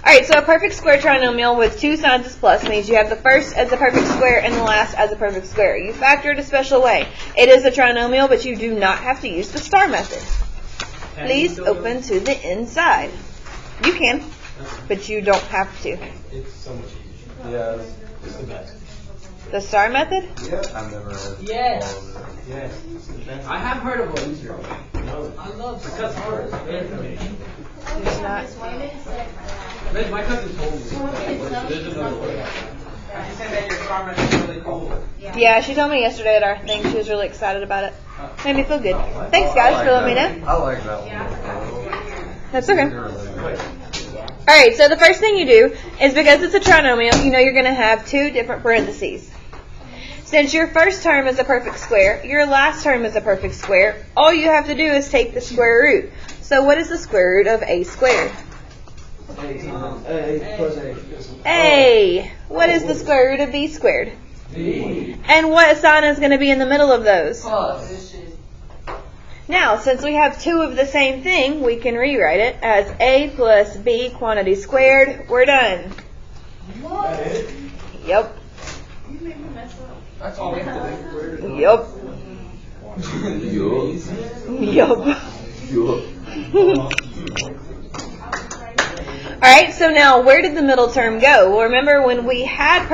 Alright, so a perfect square trinomial with two sides is plus means you have the first as a perfect square and the last as a perfect square. You factor it a special way. It is a trinomial, but you do not have to use the star method. Please open to the inside. You can, but you don't have to. It's so much easier. Yeah, it's the best. The star method? Yep. I've never heard of Yes. Yes. I have heard of it. No. I love Because hard. There's not. My cousin told me. There's another way. She said that your star method is really cool. Yeah, she told me yesterday at our thing. She was really excited about it. Made me feel good. Thanks, guys, for letting me know. I like that one. That's okay. Alright, so the first thing you do is because it's a trinomial, you know you're going to have two different parentheses. Since your first term is a perfect square, your last term is a perfect square, all you have to do is take the square root. So what is the square root of a squared? A. What is the square root of b squared? B. And what sign is going to be in the middle of those? Plus. Now, since we have two of the same thing, we can rewrite it as a plus b quantity squared. We're done. What? Yep. You made me mess up. That's all we have to do. Yup. Alright, so now where did the middle term go? Well, remember when we had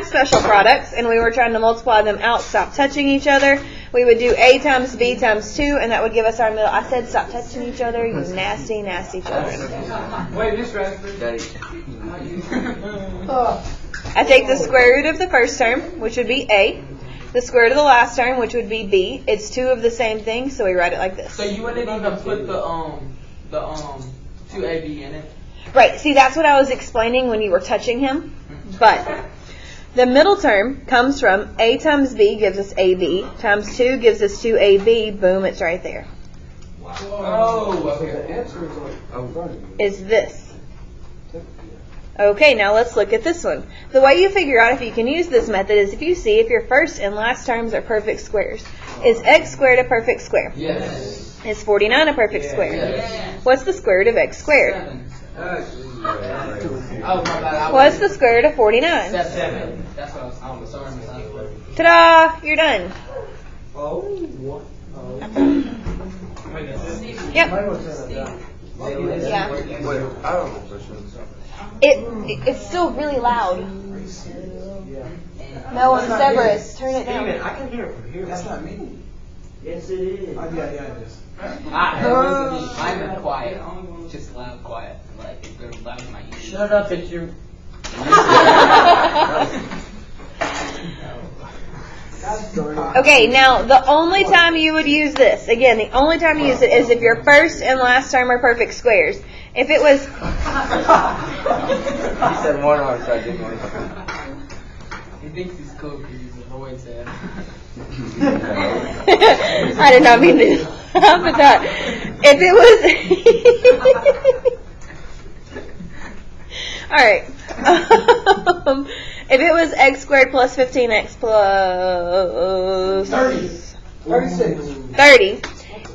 special products and we were trying to multiply them out, stop touching each other, we would do a times b times 2, and that would give us our middle. I said stop touching each other, you nasty, nasty children. Wait, Miss Raspberry. I take the square root of the first term, which would be a, the square root of the last term, which would be b. It's two of the same thing, so we write it like this. So you wouldn't even put the 2AB in it? Right, see, that's what I was explaining when you were touching him. But the middle term comes from a times b gives us ab, times 2 gives us 2ab, boom, it's right there. Oh, okay. Is this. Okay, now let's look at this one. The way you figure out if you can use this method is if you see if your first and last terms are perfect squares. Is x squared a perfect square? Yes. Is 49 a perfect square? Yes. What's the square root of x squared? 7. Oh, my bad. What's the square root of 49? 7. That's what I was sorry. Ta-da! You're done. Yep. Yeah. Wait, I don't know this one. It's still really loud. No, on Severus, turn it down. I can hear it from here. That's not me. Yes, it is. Yeah, it is. I'm quiet. Just loud, quiet. Like, if they're loud in my ears. Shut up, it's your. Okay, now the only time you would use this, again, the only time you use it is if your first and last term are perfect squares. If it was... He said one on so I didn't want to. He thinks he's cool because he's avoids it. I did not mean to laugh at that. If it was... Alright. If it was x squared plus 15x plus... 36. 30.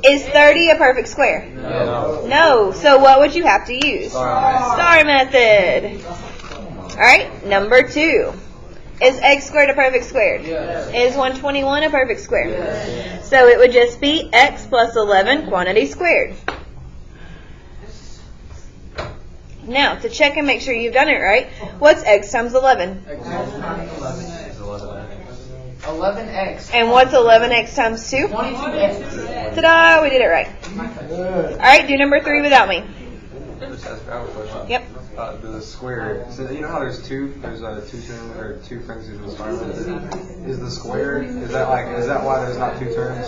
Is 30 a perfect square? No. So what would you have to use? Star method. Alright, number 2. Is x squared a perfect square? Yes. Is 121 a perfect square? Yes. So it would just be x plus 11 quantity squared. Now, to check and make sure you've done it right, what's x times 11? 11x. And what's 11x times 2? 22x. Ta-da! We did it right. Alright, do number 3 without me. Just ask, I have a question. Yep. The square. So you know how there's two terms or two parentheses in the star method? Is the square? Is that why there's not two terms?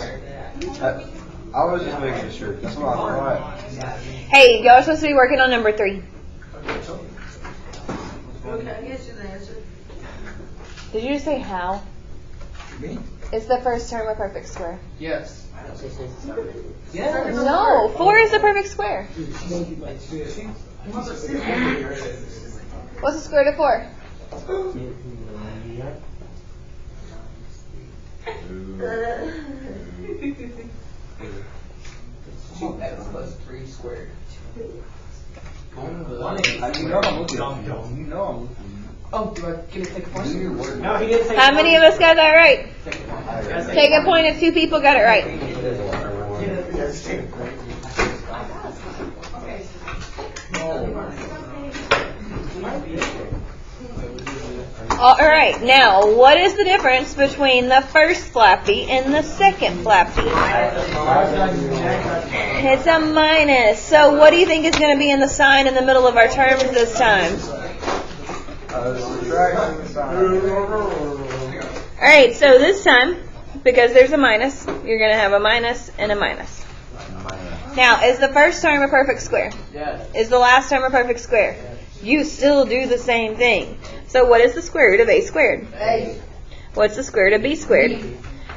I was just making sure. That's what I thought. Hey, y'all are supposed to be working on number 3. Okay, I guess you're the answer. Did you just say how? Me? Is the first term a perfect square? Yes. Yes. No, 4 is a perfect square. What's the square root of 4? 2x plus 3 squared. You know I'm looking. You know I'm looking. Oh, do I get to take a point? Do your work. No, he didn't say. How many of us got that right? Take a point. Take a point if 2 people got it right. All right, now what is the difference between the first Flappy and the second Flappy? It's a minus. So what do you think is going to be in the sign in the middle of our terms this time? Subtraction sign. All right, so this time, because there's a minus, you're going to have a minus and a minus. Now, is the first term a perfect square? Yes. Is the last term a perfect square? You still do the same thing. So what is the square root of a squared? A. What's the square root of b squared?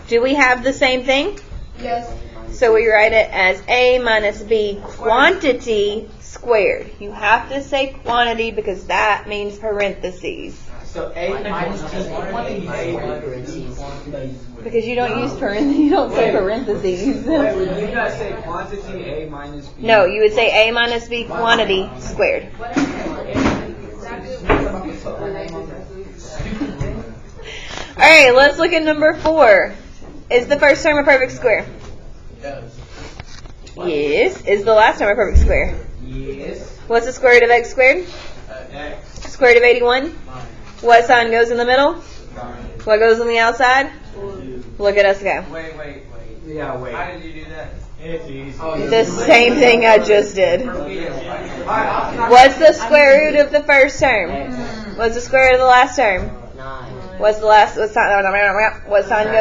Do we have the same thing? Yes. So we write it as a minus b quantity squared. You have to say quantity because that means parentheses. So A minus B quantity squared. Because you don't use parentheses, you don't say parentheses. Wait, would you guys say quantity A minus B? No, you would say a minus b quantity squared. Alright, let's look at number 4. Is the first term a perfect square? Yes. Is the last term a perfect square? Yes. What's the square root of x squared? X. Square root of 81? What sign goes in the middle? What goes on the outside? Look at us go. Wait. Yeah, wait. How did you do that? It's easy. The same thing I just did. What's the square root of the first term? What's the square root of the last term? 9. What sign goes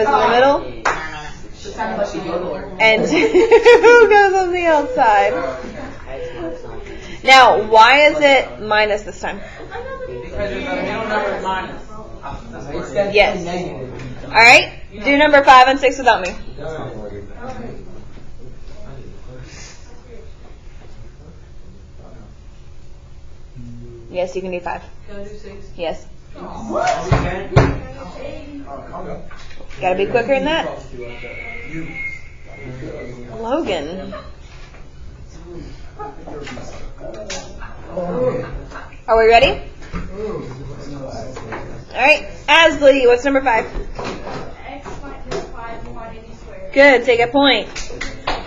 in the middle? And 2 goes on the outside. Now, why is it minus this time? Because it's a middle number minus. Yes. Alright, do number 5 and 6 without me. Yes, you can do 5. Can I do 6? Yes. Gotta be quicker than that. Logan. Are we ready? Alright, Asley, what's number 5? X minus 5 quantity squared. Good, take a point.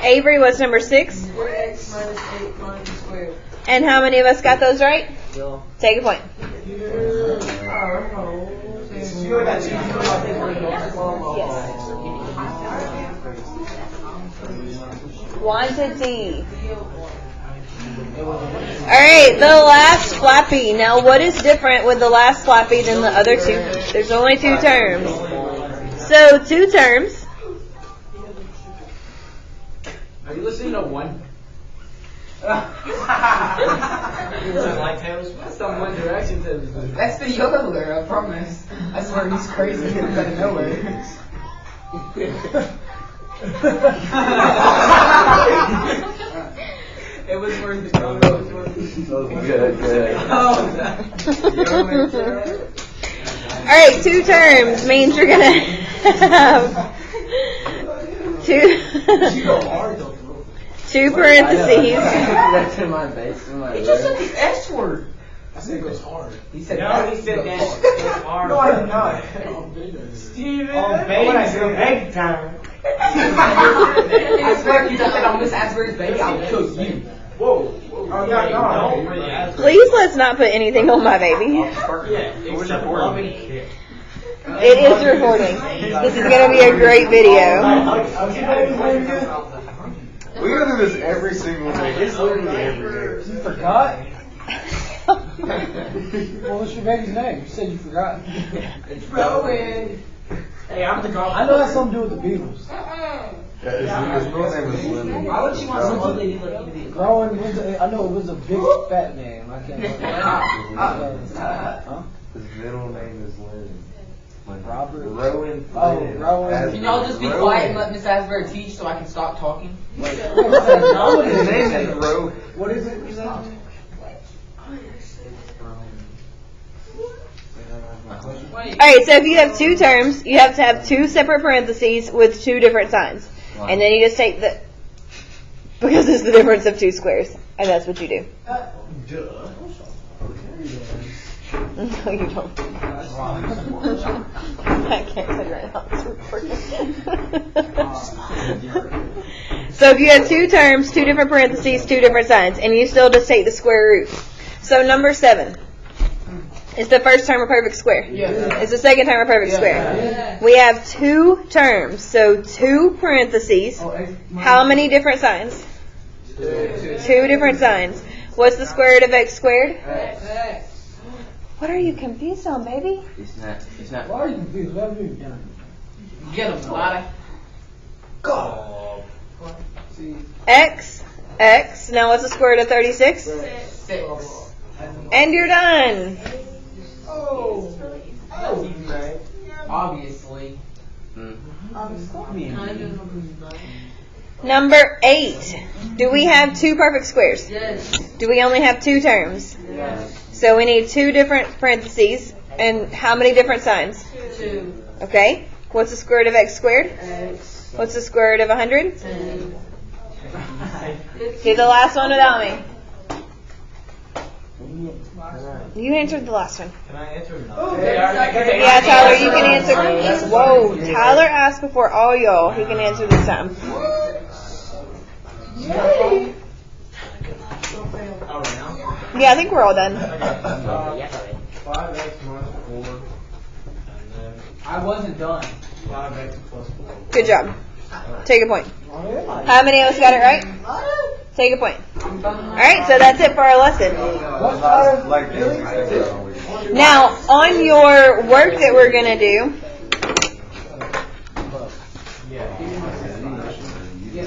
Avery, what's number 6? 4x minus 8 quantity squared. And how many of us got those right? Bill. Take a point. Quantity. Alright, the last Flappy. Now, what is different with the last Flappy than the other 2? There's only 2 terms. So, 2 terms. Are you listening to one? Some One Direction tips. That's the yoga lyric, I promise. I swear he's crazy. He's out of nowhere. It was worth the go. It was worth Alright, 2 terms means you're gonna have 2 parentheses. That's in my base. He just said the S word. I said it goes hard. He said No, he said that. It goes hard. No, I did not. Steven. On baby. When I said baby time. I swear if you just said I'm Miss Asbury's baby, I'll kill you. Whoa. Oh, yeah, no. Please let's not put anything on my baby. Yeah, except loving kick. It is recording. This is going to be a great video. We gotta do this every single day. It's literally every day. You forgot? What was your baby's name? You said you forgot. It's Rowan. Hey, I'm the golf. I know that's something to do with the Beatles. His middle name is Lennon. Why would she want some old lady like you to be? Rowan was I know it was a big fat name. I can't Huh? His middle name is Lennon. Robert. Rowan. Oh, Lennon. Rowan. Can y'all just be Rowan. quiet and let Miss Asbury teach so I can stop talking? His name is Rowan. What is it? You said? Alright, so if you have 2 terms, you have to have 2 separate parentheses with 2 different signs. And then you just take the... Because it's the difference of two squares. And that's what you do. Duh. No, you don't. I can't tell you right now. It's recording. So if you have two terms, two different parentheses, two different signs, and you still just take the square root. So number 7 is the first term of perfect square. Yeah. It's the second term of perfect square. We have two terms, so two parentheses. How many different signs? Two different signs. What's the square root of x squared? What are you confused on, baby? It's not. Why are you confused? What have you done? Get him, Lottie. Go. X. Now what's the square root of 36? 6. And you're done. Obviously. Number 8. Do we have two perfect squares? Yes. Do we only have two terms? Yes. So we need two different parentheses. And how many different signs? 2. Okay. What's the square root of x squared? X. What's the square root of 100? 10. Do the last one without me. You answered the last one. Can I answer no? Yeah, Tyler, you can answer. Whoa, Tyler asked before all y'all. He can answer this time. Yeah, I think we're all done. 5x minus 4. And then I wasn't done. 5x plus 4. Good job. Take a point. How many of us got it right? Take a point. Alright, so that's it for our lesson. Like Now, on your work that we're going to do,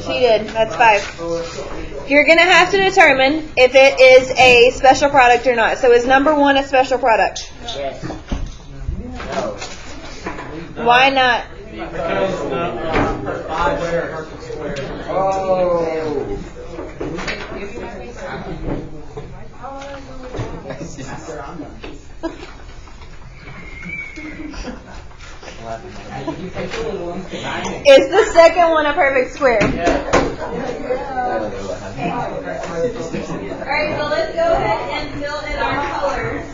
she did. That's 5. You're going to have to determine if it is a special product or not. So is number 1 a special product? Yes. Why not? Because the 5 perfect square. Is the second one a perfect square? Alright, so let's go ahead and fill in our colors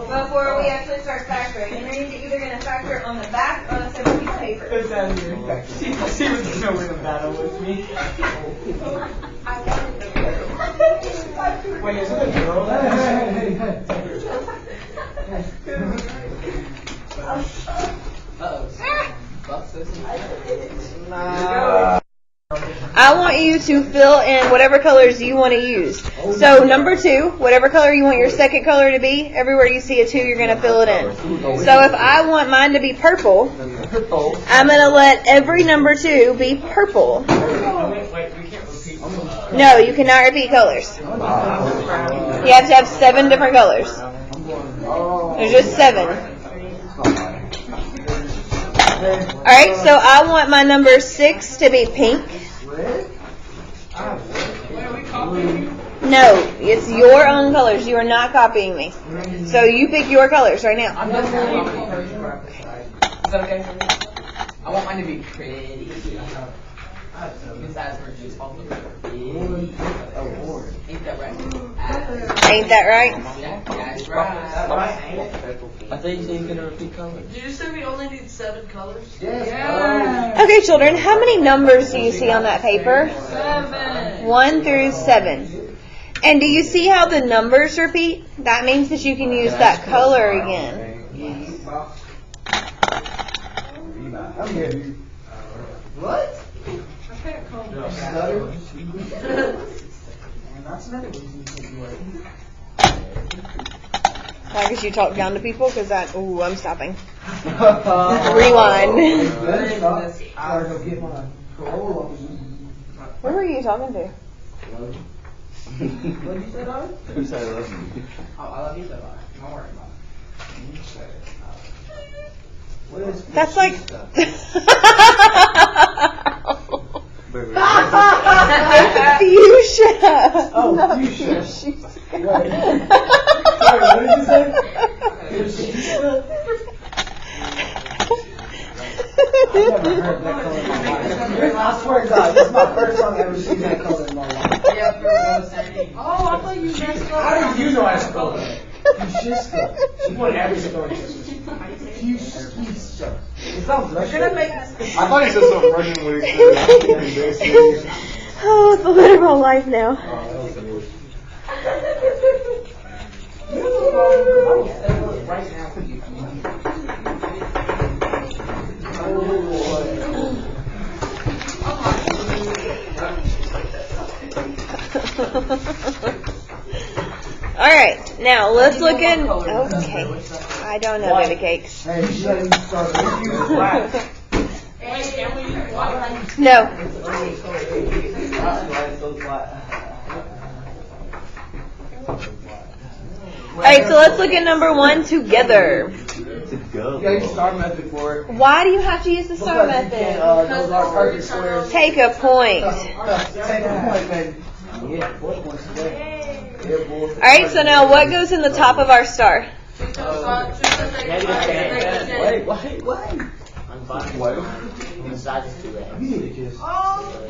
before we actually start factoring. And you're either going to factor on the back or on a separate piece of paper. She was gonna win a battle with me. Wait, is it a girl? I want you to fill in whatever colors you want to use. So number 2, whatever color you want your second color to be, everywhere you see a 2, you're going to fill it in. So if I want mine to be purple, I'm going to let every number 2 be purple. Wait, we can't repeat. No, you cannot repeat colors. You have to have 7 different colors. There's just 7. Alright, so I want my number 6 to be pink. No, it's your own colors. You are not copying me. So you pick your colors right now. I'm just gonna copy. Is that okay? I want mine to be pretty. Because that's where just all the Ain't that right? Ain't that right? That's right. I thought you said you were going to repeat colors. Did you say we only need 7 colors? Yeah. Okay, children, how many numbers do you see on that paper? 7. 1 through 7. And do you see how the numbers repeat? That means that you can use that color again. What? Why? Because you talk down to people? Because that, ooh, I'm stopping. Rewind. Where were you talking to? What did you say, Ari? Who said I love you? I love you so much. Don't worry about it. That's like... Fuchsia. Oh, Not fuchsia. fuchsia. Sorry, what did you say? I've never heard that color in my life. I swear to God, this is my first time ever seeing that color in my life. Yeah, we were both saying. Oh, I thought you messed up. How did you know I spelled it? Fuchsia. She put every spelling Fuchsia. It sounds You're Russian. gonna make this. I thought he said something Russian when he said Oh, it's the literal life now. Right now for you. Alright, now let's look in. Okay. I don't know, baby cakes. Hey, you should let me start. Let's use black. Can we use white? No. Alright, so let's look at number 1 together. You gotta use star method for it. Why do you have to use the star Because you method? can't, those are perfect squares. Take a point. Take a point, baby. Yeah, 4 points today. Yeah, boy. Alright, so now what goes in the top of our star? Wait. On the bottom on the side is 2x. You need a kiss.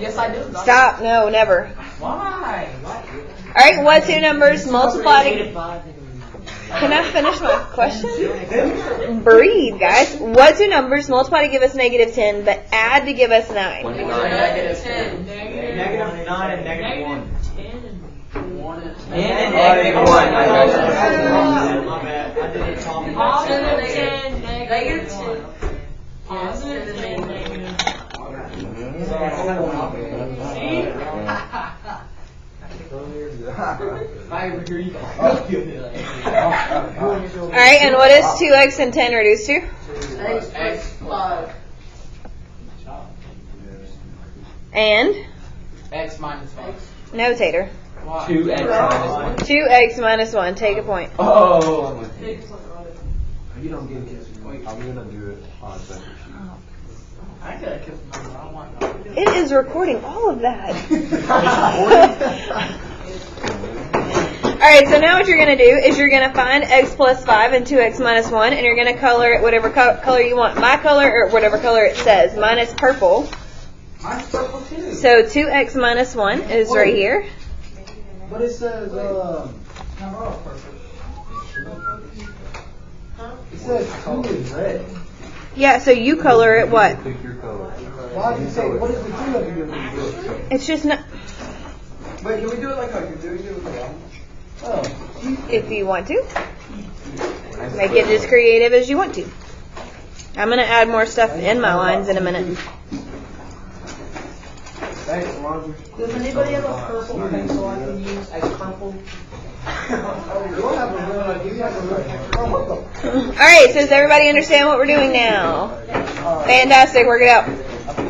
Yes, I do. Stop. No, never. Why? Alright, what two numbers multiplied? Negative 5. Can I finish my question? Breathe, guys. What two numbers multiply to give us negative 10, but add to give us 9? Negative 10. Negative 9 and negative 1. And negative 1. I got you. My bad. I did it Tommy. Positive 10, negative 10. Positive 10, negative. Alright, and what is 2x and 10 reduced to? X 5. And? X minus 1. Notator. 2x minus 1. 2x minus 1. Take a point. Oh. You don't get a kiss. I'm gonna do it on a separate sheet. I got a kiss number. I want that. It is recording all of that. Alright, so now what you're going to do is you're going to find x plus 5 and 2x minus 1, and you're going to color it whatever color you want. My color, or whatever color it says. Mine is purple. Mine's purple too. So 2x minus 1 is right here. But it says, it says 2 is red. Yeah, so you color it what? Pick your color. Why did you say, what is the 2 of you? It's just not, Wait, can we do it like how you do it with the one? Oh. if you want to. Make it as creative as you want to. I'm going to add more stuff in my lines in a minute. Thanks, Roger. Does anybody have a purple pencil I can use as purple? You don't have a real idea. You have a real Oh, what the? Alright, so does everybody understand what we're doing now? Fantastic, work it out.